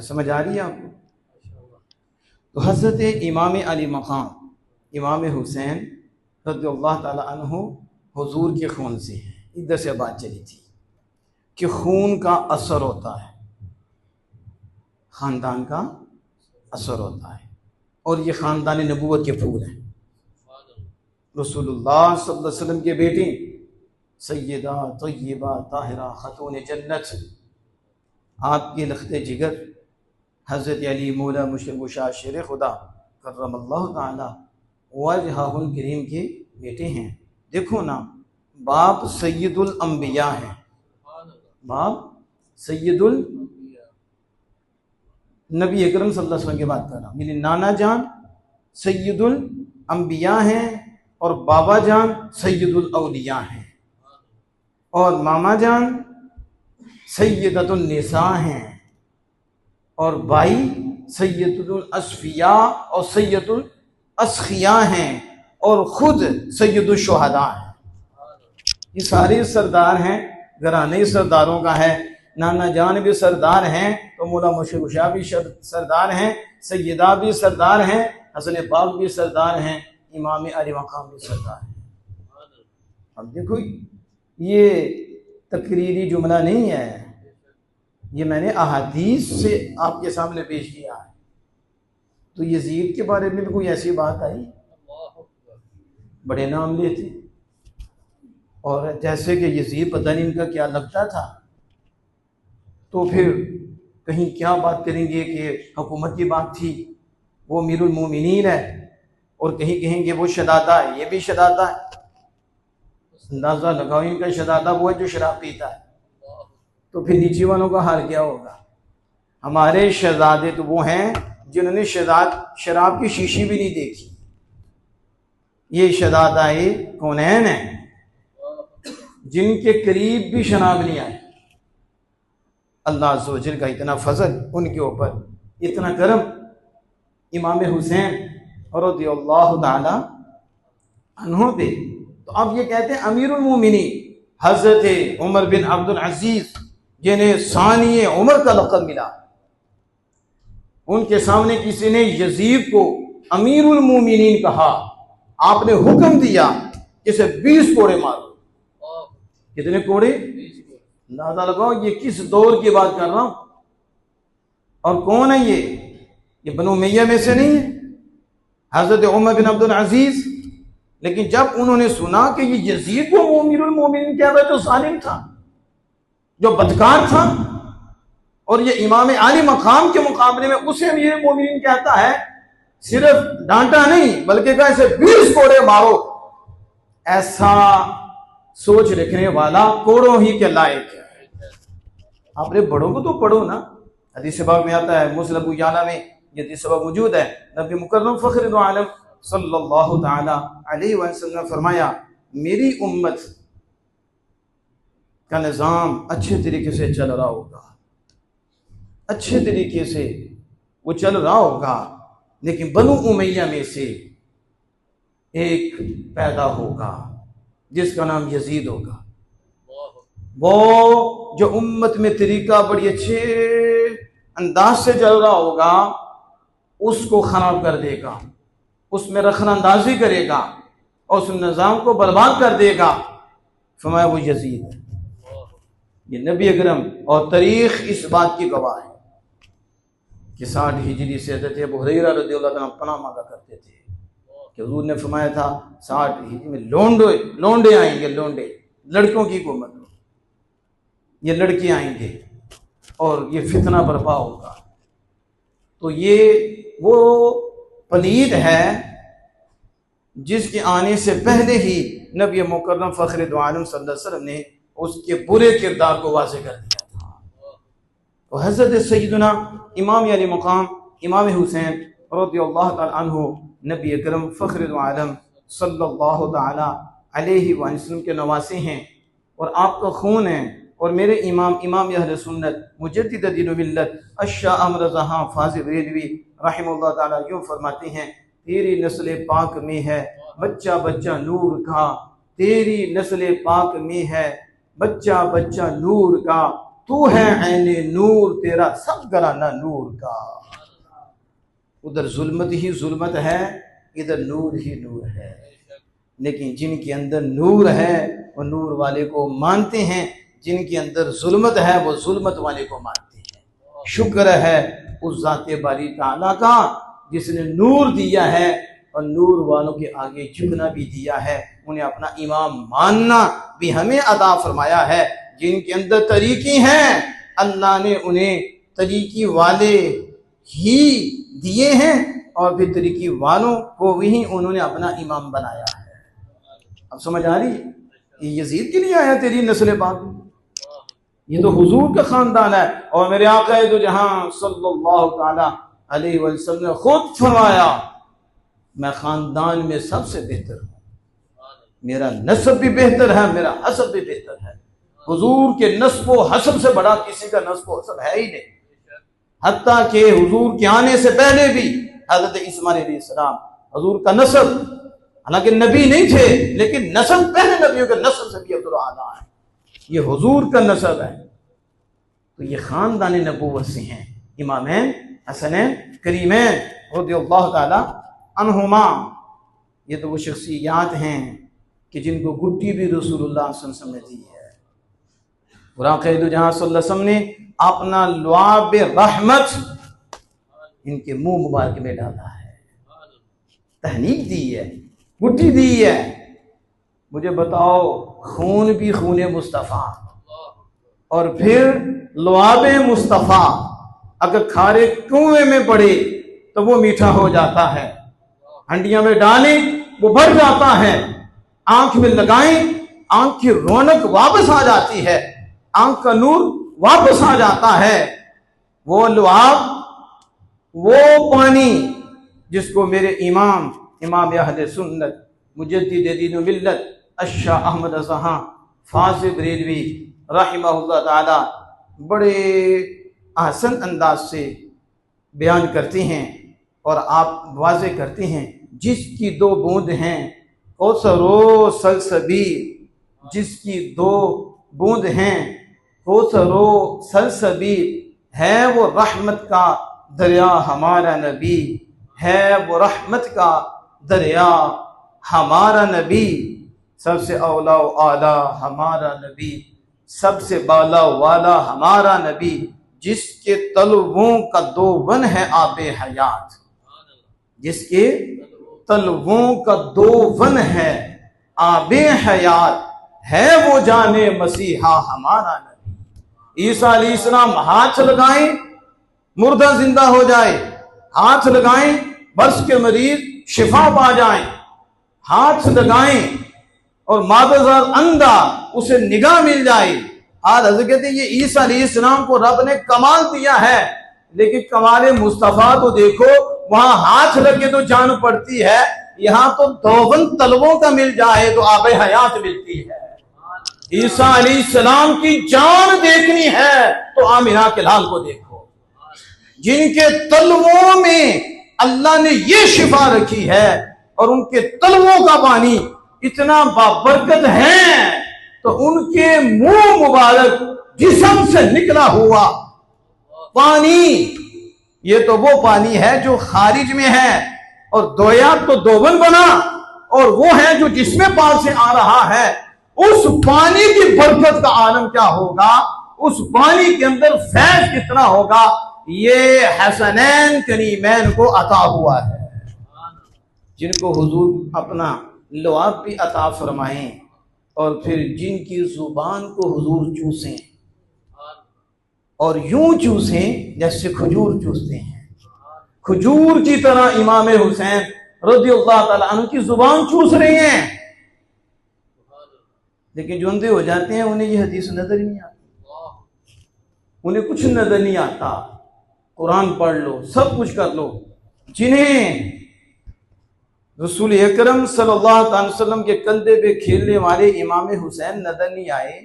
समझ आ रही है आपको? तो हज़रत इमाम अली मकाम इमाम हुसैन रज़ियल्लाहु ताला अन्हु हुजूर के खून से हैं। इधर से बात चली थी कि खून का असर होता है, ख़ानदान का असर होता है, और ये ख़ानदान नबूवत के फूल हैं। रसूलुल्लाह सल्लल्लाहु अलैहि वसल्लम के बेटे सैयदा तय्यबा ताहिरा खातून जन्नत, आपके लख्ते जिगर हज़रत अली मौला मुशा शेर खुदा करमल्लाहु ताला वजहुल करीम के बेटे हैं। देखो ना, बाप सैयदुल अंबिया है, बाप सैयदुल नबी अकरम सल्लल्लाहु अलैहि वसल्लम की बात कर रहा हूँ। मेरे नाना जान सैयदुल अंबिया हैं और बाबा जान सैयदुल औलिया हैं, और मामा जान सैयदतुन निसा हैं, और भाई सैयदुल असफिया और सैयदुल असखिया हैं, और खुद सैयदुल शुहदा हैं। ये सारे सरदार हैं, घराने सरदारों का है। नाना जान भी सरदार हैं तो मौला मुर्शिद शाह भी सरदार हैं, सैयदा भी सरदार हैं, हसन पाक भी सरदार हैं, इमाम अली मकाम भी सरदार हैं। अब देखो, ये तकरीरी जुमला नहीं है, ये मैंने अहादीस से आपके सामने पेश किया है। तो यजीद के बारे में भी कोई ऐसी बात आई, बड़े नाम लेते, और जैसे कि यजीद पता नहीं इनका क्या लगता था, तो फिर कहीं क्या बात करेंगे कि हुकूमत की बात थी, वो अमीरुल मोमिनीन है, और कहीं कहेंगे वो शदादा है, ये भी शदादा है। अंदाजा लगाओ, इनका शदादा वो है जो शराब पीता है, तो फिर नीचे वालों का हाल क्या होगा? हमारे शहजादे तो वो हैं जिन्होंने शराब की शीशी भी नहीं देखी। ये शहजादाए कौनैन है जिनके करीब भी शराब नहीं आई। अल्लाह अज़्ज़ व जल का इतना फजल उनके ऊपर, इतना करम। इमाम हुसैन रज़ियल्लाहु ताला अन्हु पे, तो अब ये कहते हैं अमीरुल मोमिनीन हज़रत उमर बिन अब्दुल अजीज, जिन्हें सानिए उमर का लक़ब मिला, उनके सामने किसी ने यजीद को अमीरुल मोमिनीन कहा। आपने हुक्म दिया इसे 20 कोड़े मारो। कितने कोड़े? अंदाजा लगाओ ये किस दौर की बात कर रहा हूं, और कौन है ये बनु उमय्या में से नहीं है, हजरत उमर बिन अब्दुल अजीज। लेकिन जब उन्होंने सुना कि ये यजीद को अमीरुल मोमिनीन कह रहा है, जो जालिम था, जो बदकार था, और ये इमाम आली मकाम के मुकाबले में उसे अमीरुल मोमिनीन कहता है, सिर्फ डांटा नहीं बल्कि कहा इसे 20 कोड़े मारो। ऐसा सोच रखने वाला कोड़ों ही के लायक है। आपने बड़ों को तो पढ़ो ना, हदीस बाग में आता है, मुस्लिम अबू याला में ये हदीस बाग मौजूद है। नबी मुकर्रम फख्र दो आलम सल्लल्लाहु ताला अलैहि वसल्लम ने फरमाया, मेरी उम्मत का निज़ाम अच्छे तरीके से चल रहा होगा, अच्छे तरीके से वो चल रहा होगा, लेकिन बनु उमैया में से एक पैदा होगा जिसका नाम यजीद होगा। वो जो उम्मत में तरीका बड़ी अच्छे अंदाज से चल रहा होगा उसको खराब कर देगा, उसमें रखना अंदाजी करेगा और उस निज़ाम को बर्बाद कर देगा। फरमाया वो यजीद है। ये नबी अकरम और तारीख इस बात की गवाह है कि 60 हिजरी से हज़रत अबू हुरैरा रज़ियल्लाहु अन्हु पनाह मांगा करते थे कि हुजूर ने फरमाया था 60 हिजरी में लोंडे आएंगे, लोंडे, लड़कों की हुकूमत, ये लड़के आएंगे और ये फितना बर्पा होगा। तो ये वो पलीद है जिसके आने से पहले ही नबी मुकर्रम फ़ख्र दो आलम सल्लल्लाहु अलैहि वसल्लम ने उसके बुरे किरदार को वाज़ेह कर दिया था। तो हज़रत सैयदना इमाम अली मकाम इमाम हुसैन रज़ियल्लाहु ताला अन्हु नबी अकरम फ़ख्र दो आलम सल्लल्लाहु ताला अलैहि वसल्लम के नवासे हैं और आपका खून है। और मेरे इमाम अहले सुन्नत मुजद्दिद दीन व मिल्लत अश-शाह अहमद रज़ा खां फाज़िल रेलवी रहमतुल्लाह ताला यूँ फरमाते हैं, तेरी नस्ल पाक में है बच्चा बच्चा नूर का, तेरी नस्ल पाक में है बच्चा बच्चा नूर का, तू है ऐने नूर, तेरा सब घराना नूर का। उधर जुल्मत ही जुल्मत है, इधर नूर ही नूर है। लेकिन जिनके अंदर नूर है वो नूर वाले को मानते हैं, जिनके अंदर जुल्मत है वो जुल्मत वाले को मानते हैं। शुक्र है उस ज़ाते बारी ताला का जिसने नूर दिया है और नूर वालों के आगे झुकना भी दिया है, उन्हें अपना इमाम मानना भी हमें अता फरमाया है। जिनके अंदर तरीकी हैं अल्लाह ने उन्हें तरीकी वाले ही दिए हैं और फिर तरीकी वालों को भी उन्होंने अपना इमाम बनाया है। अब समझ आ रही है? ये यजीद के लिए आया तेरी नस्ल पाक, ये तो हुजूर का खानदान है। और मेरे आका दो जहां सल्लल्लाहु ताला अलैहि वसल्लम ने खुद फरमाया मैं खानदान में सबसे बेहतर हूँ, मेरा नस्ब भी बेहतर है, मेरा हसब भी बेहतर है। हुजूर के नस्ब व हसब से बड़ा किसी का नस्ब व हसब है ही नहीं। हत्ता कि हुजूर के आने से पहले भी हजरत इस्माइल अलैहिस्सलाम हुजूर का नस्ब, हालांकि नबी नहीं थे लेकिन नस्ब पहले नबियों के नस्ब से भी अब्दुल आला है, ये हुजूर का नस्ब है। तो ये खानदान नबूवत से हैं इमामैन हसनैन करीमैन रज़ियल्लाहु ताला अन्हुमा। ये तो वो शख्सियात हैं कि जिनको गुड्डी भी रसूलुल्लाह सल्लल्लाहु अलैहि वसल्लम ने दी है। और आका दो जहां सल्लल्लाहु अलैहि वसल्लम ने अपना लुआब रहमत इनके मुंह मुबारक में डाला है, तहनीक दी है, गुड्डी दी है। मुझे बताओ खून भी खून मुस्तफ़ा और फिर लुआब मुस्तफ़ा अगर खारे कुएं में पड़े तो वो मीठा हो जाता है, हंडिया में डालें वो भर जाता है, आंख में लगाएं आंख की रौनक वापस आ जाती है, आंख का नूर वापस आ जाता है। वो लुआब, वो पानी जिसको मेरे इमाम अहले सुन्नत मुजद्दिद दीन व मिल्लत अशा अहमद ज़हाँ फाज़िल बरेलवी रहमहुल्लाह ताला बड़े आसान अंदाज से बयान करते हैं और आप वाज़े करते हैं, जिसकी दो बूंद हैं कौसरो सलसबी, जिसकी दो बूंद हैं कौसरो सलसबी, है वो रहमत का दरिया हमारा नबी, है वो रहमत का दरिया हमारा नबी। सबसे औला आला हमारा नबी, सबसे बाला वाला हमारा नबी, जिसके तलवों का दो वन है आबे हयात, जिसके तलवों का दो वन है आबे हयात, है वो जाने मसीहा हमारा नबी। ईसा अलैहिस्सलाम हाथ लगाएं मुर्दा जिंदा हो जाए, हाथ लगाएं बर्स के मरीज शिफा पा जाए, हाथ लगाएं और मादज़ात अंधा उसे निगाह मिल जाए। आज हज़रत कहते हैं ये ईसा अलैहिस्सलाम को रब ने कमाल दिया है, लेकिन कमाल मुस्तफ़ा तो देखो, वहां हाथ लगे तो जान पड़ती है, यहाँ तो दोवन तलवों का मिल जाए तो आबे हयात मिलती है। ईसा अलैहिस्सलाम की जान देखनी है तो आमिना के लाल को देखो, जिनके तलवों में अल्लाह ने ये शिफा रखी है और उनके तलवों का पानी इतना बाबरकत है तो उनके मुंह मुबारक जिस्म से निकला हुआ पानी, ये तो वो पानी है जो खारिज में है और दोया तो दोवन बना, और वो है जो जिसमें पास से आ रहा है। उस पानी की बरकत का आलम क्या होगा, उस पानी के अंदर फैज कितना होगा, ये हसनैन करीमैन को अता हुआ है, जिनको हुजूर अपना लुआब भी अता फरमाएं और फिर जिनकी जुबान को हुजूर चूसें और यूं चूसें जैसे खजूर चूसते हैं, खजूर की तरह इमाम हुसैन रज़ियल्लाहु ताला अन्हु की जुबान चूस रहे हैं। लेकिन जो अंधे हो जाते हैं उन्हें ये हदीस नजर नहीं आती, उन्हें कुछ नजर नहीं आता। कुरान पढ़ लो, सब कुछ कर लो, जिन्हें रसूल अकरम सल्लल्लाहु अलैहि वसल्लम के कंधे पे खेलने वाले इमाम हुसैन नजर नहीं आए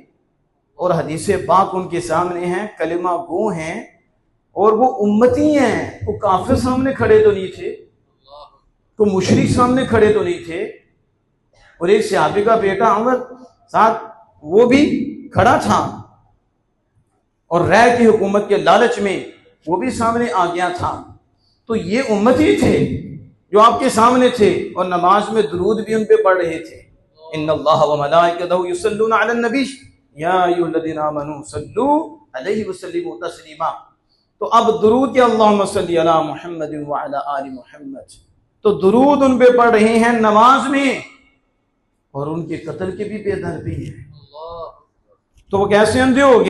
और हदीस पाक उनके सामने हैं, कलिमा गो हैं और वो उम्मती हैं, वो काफिर सामने खड़े तो नहीं थे, तो मुशरिक सामने खड़े तो नहीं थे। और एक सहाबी का बेटा अमर साथ वो भी खड़ा था और रह की हुकूमत के लालच में वो भी सामने आ गया था। तो ये उम्मत ही थे जो आपके सामने थे और नमाज में दुरूद भी उन पे पढ़ रहे थे। इन्नल्लाह व मलाइकतहु युसल्लूना अलन नबी या अय्युहल्लज़ीना आमनू सल्लू अलैहि वसल्लिमू तस्लीमा। तो अब दुरूद के अल्लाहुम्मा सल्ली अला मुहम्मद व अला आलि मुहम्मद, तो दुरूद उन पे पढ़ रहे हैं नमाज में और उनके कत्ल के भी बेदर्दी है। तो वो कैसे अंधे हो गए?